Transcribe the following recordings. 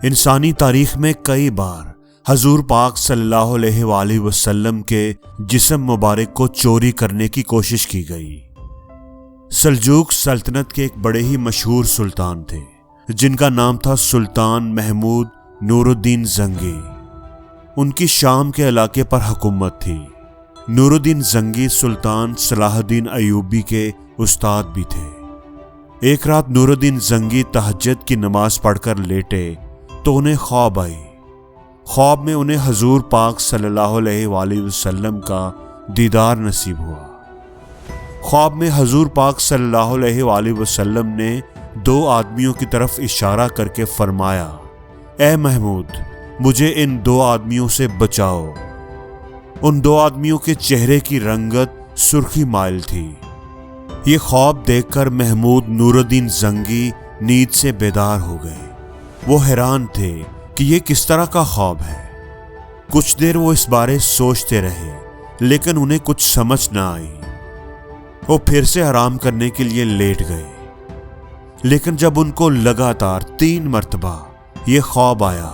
انسانی تاریخ میں کئی بار حضور پاک صلی اللہ علیہ وآلہ وسلم کے جسم مبارک کو چوری کرنے کی کوشش کی گئی۔ سلجوق سلطنت کے ایک بڑے ہی مشہور سلطان تھے جن کا نام تھا سلطان محمود نور الدین زنگی۔ ان کی شام کے علاقے پر حکومت تھی۔ نور الدین زنگی سلطان صلاح الدین ایوبی کے استاد بھی تھے۔ ایک رات نور الدین زنگی تہجد کی نماز پڑھ کر لیٹے تو انہیں خواب آئی۔ خواب میں انہیں حضور پاک صلی اللہ علیہ وآلہ وسلم کا دیدار نصیب ہوا۔ خواب میں حضور پاک صلی اللہ علیہ وآلہ وسلم نے دو آدمیوں کی طرف اشارہ کر کے فرمایا، اے محمود، مجھے ان دو آدمیوں سے بچاؤ۔ ان دو آدمیوں کے چہرے کی رنگت سرخی مائل تھی۔ یہ خواب دیکھ کر محمود نور الدین زنگی نیند سے بیدار ہو گئے۔ وہ حیران تھے کہ یہ کس طرح کا خواب ہے۔ کچھ دیر وہ اس بارے سوچتے رہے لیکن انہیں کچھ سمجھ نہ آئی۔ وہ پھر سے آرام کرنے کے لیے لیٹ گئے، لیکن جب ان کو لگاتار 3 مرتبہ یہ خواب آیا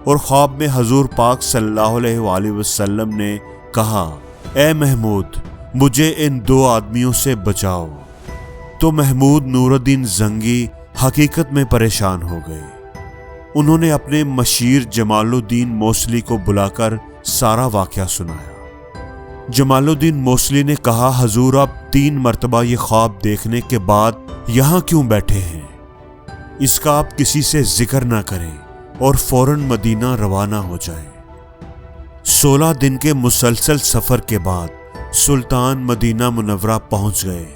اور خواب میں حضور پاک صلی اللہ علیہ وآلہ وسلم نے کہا، اے محمود، مجھے ان دو آدمیوں سے بچاؤ، تو محمود نور الدین زنگی حقیقت میں پریشان ہو گئے۔ انہوں نے اپنے مشیر جمال الدین موصلی کو بلا کر سارا واقعہ سنایا۔ جمال الدین موصلی نے کہا، حضور آپ 3 مرتبہ یہ خواب دیکھنے کے بعد یہاں کیوں بیٹھے ہیں؟ اس کا آپ کسی سے ذکر نہ کریں اور فوراً مدینہ روانہ ہو جائیں۔ 16 دن کے مسلسل سفر کے بعد سلطان مدینہ منورہ پہنچ گئے۔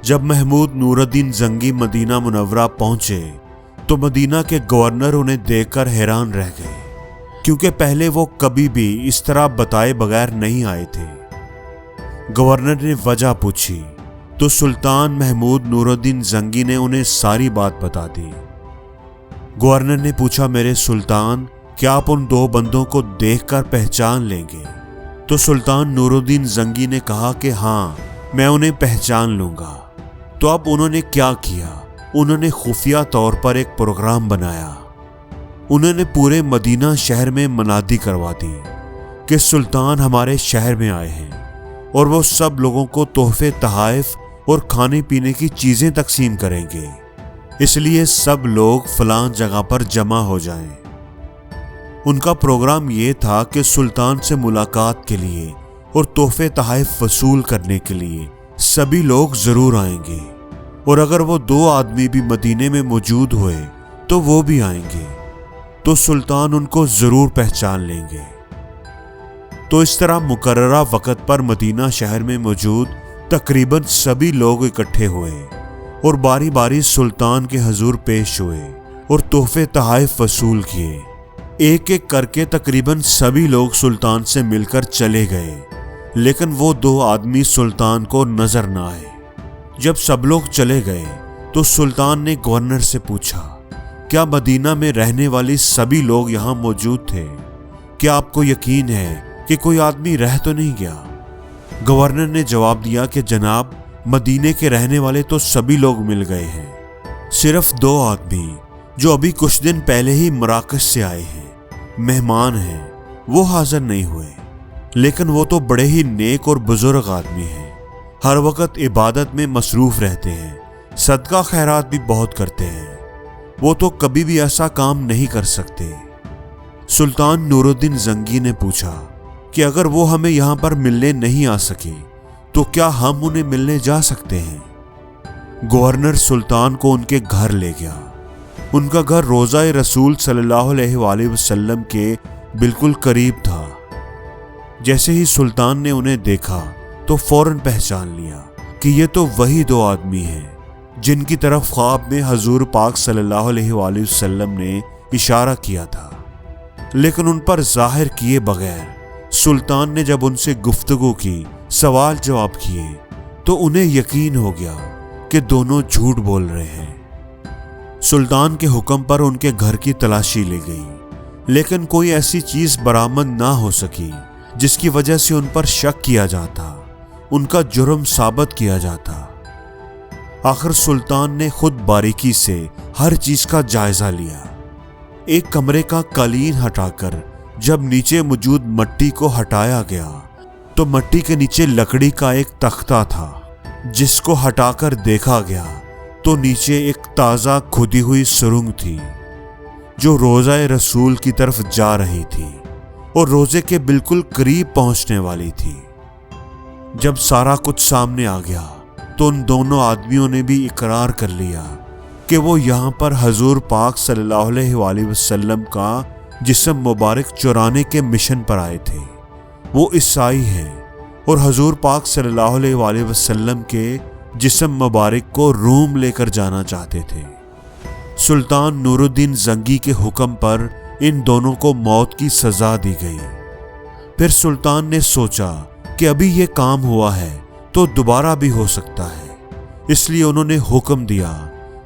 جب محمود نور الدین زنگی مدینہ منورہ پہنچے تو مدینہ کے گورنر انہیں دیکھ کر حیران رہ گئے، کیونکہ پہلے وہ کبھی بھی اس طرح بتائے بغیر نہیں آئے تھے۔ گورنر نے وجہ پوچھی تو سلطان محمود نور الدین زنگی نے انہیں ساری بات بتا دی۔ گورنر نے پوچھا، میرے سلطان، کیا آپ ان دو بندوں کو دیکھ کر پہچان لیں گے؟ تو سلطان نور الدین زنگی نے کہا کہ ہاں، میں انہیں پہچان لوں گا۔ تو اب انہوں نے کیا کیا؟ انہوں نے خفیہ طور پر ایک پروگرام بنایا۔ انہوں نے پورے مدینہ شہر میں منادی کروا دی کہ سلطان ہمارے شہر میں آئے ہیں اور وہ سب لوگوں کو تحفے، تحائف اور کھانے پینے کی چیزیں تقسیم کریں گے، اس لیے سب لوگ فلاں جگہ پر جمع ہو جائیں۔ ان کا پروگرام یہ تھا کہ سلطان سے ملاقات کے لیے اور تحفے تحائف وصول کرنے کے لیے سبھی لوگ ضرور آئیں گے، اور اگر وہ 2 آدمی بھی مدینے میں موجود ہوئے تو وہ بھی آئیں گے، تو سلطان ان کو ضرور پہچان لیں گے۔ تو اس طرح مقررہ وقت پر مدینہ شہر میں موجود تقریباً سبھی لوگ اکٹھے ہوئے اور باری باری سلطان کے حضور پیش ہوئے اور تحفے تحائف وصول کیے۔ ایک ایک کر کے تقریباً سبھی لوگ سلطان سے مل کر چلے گئے، لیکن وہ 2 آدمی سلطان کو نظر نہ آئے۔ جب سب لوگ چلے گئے تو سلطان نے گورنر سے پوچھا، کیا مدینہ میں رہنے والی سبھی لوگ یہاں موجود تھے؟ کیا آپ کو یقین ہے کہ کوئی آدمی رہ تو نہیں گیا؟ گورنر نے جواب دیا کہ جناب، مدینے کے رہنے والے تو سبھی لوگ مل گئے ہیں، صرف 2 آدمی جو ابھی کچھ دن پہلے ہی مراکش سے آئے ہیں، مہمان ہیں، وہ حاضر نہیں ہوئے، لیکن وہ تو بڑے ہی نیک اور بزرگ آدمی ہیں، ہر وقت عبادت میں مصروف رہتے ہیں، صدقہ خیرات بھی بہت کرتے ہیں، وہ تو کبھی بھی ایسا کام نہیں کر سکتے۔ سلطان نور الدین زنگی نے پوچھا کہ اگر وہ ہمیں یہاں پر ملنے نہیں آ سکے تو کیا ہم انہیں ملنے جا سکتے ہیں؟ گورنر سلطان کو ان کے گھر لے گیا۔ ان کا گھر روضہ رسول صلی اللہ علیہ وآلہ وسلم کے بالکل قریب تھا۔ جیسے ہی سلطان نے انہیں دیکھا تو فوراً پہچان لیا کہ یہ تو وہی 2 آدمی ہیں جن کی طرف خواب میں حضور پاک صلی اللہ علیہ وآلہ وسلم نے اشارہ کیا تھا، لیکن ان پر ظاہر کیے بغیر سلطان نے جب ان سے گفتگو کی، سوال جواب کیے، تو انہیں یقین ہو گیا کہ دونوں جھوٹ بول رہے ہیں۔ سلطان کے حکم پر ان کے گھر کی تلاشی لی گئی، لیکن کوئی ایسی چیز برآمد نہ ہو سکی جس کی وجہ سے ان پر شک کیا جاتا، ان کا جرم ثابت کیا جاتا۔ آخر سلطان نے خود باریکی سے ہر چیز کا جائزہ لیا ایک کمرے کا قالین ہٹا کر جب نیچے موجود مٹی کو ہٹایا گیا تو مٹی کے نیچے لکڑی کا ایک تختہ تھا، جس کو ہٹا کر دیکھا گیا تو نیچے ایک تازہ کھودی ہوئی سرنگ تھی جو روضہ رسول کی طرف جا رہی تھی اور روضے کے بالکل قریب پہنچنے والی تھی۔ جب سارا کچھ سامنے آ گیا تو ان دونوں آدمیوں نے بھی اقرار کر لیا کہ وہ یہاں پر حضور پاک صلی اللہ علیہ وآلہ وسلم کا جسم مبارک چرانے کے مشن پر آئے تھے۔ وہ عیسائی ہیں اور حضور پاک صلی اللہ علیہ وآلہ وسلم کے جسم مبارک کو روم لے کر جانا چاہتے تھے۔ سلطان نور الدین زنگی کے حکم پر ان دونوں کو موت کی سزا دی گئی۔ پھر سلطان نے سوچا کہ ابھی یہ کام ہوا ہے تو دوبارہ بھی ہو سکتا ہے، اس لیے انہوں نے حکم دیا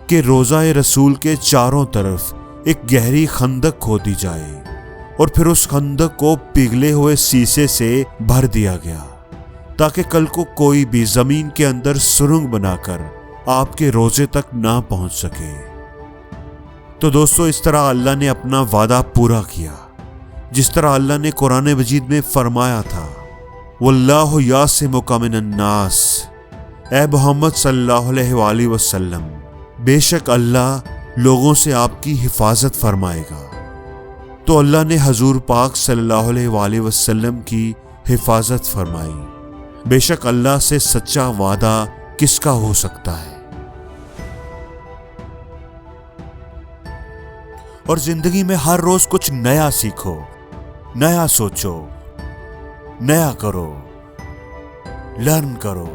کہ روضہ رسول کے چاروں طرف ایک گہری خندق کھودی جائے اور پھر اس خندق کو پگھلے ہوئے سیسے سے بھر دیا گیا تاکہ کل کو کوئی بھی زمین کے اندر سرنگ بنا کر آپ کے روضے تک نہ پہنچ سکے۔ تو دوستو، اس طرح اللہ نے اپنا وعدہ پورا کیا، جس طرح اللہ نے قرآن مجید میں فرمایا تھا، واللہ یعصمک من الناس، اے محمد صلی اللہ علیہ وآلہ وسلم، بے شک اللہ لوگوں سے آپ کی حفاظت فرمائے گا۔ تو اللہ نے حضور پاک صلی اللہ علیہ وآلہ وسلم کی حفاظت فرمائی۔ بے شک اللہ سے سچا وعدہ کس کا ہو سکتا ہے؟ اور زندگی میں ہر روز کچھ نیا سیکھو، نیا سوچو، نیا کرو، لرن کرو۔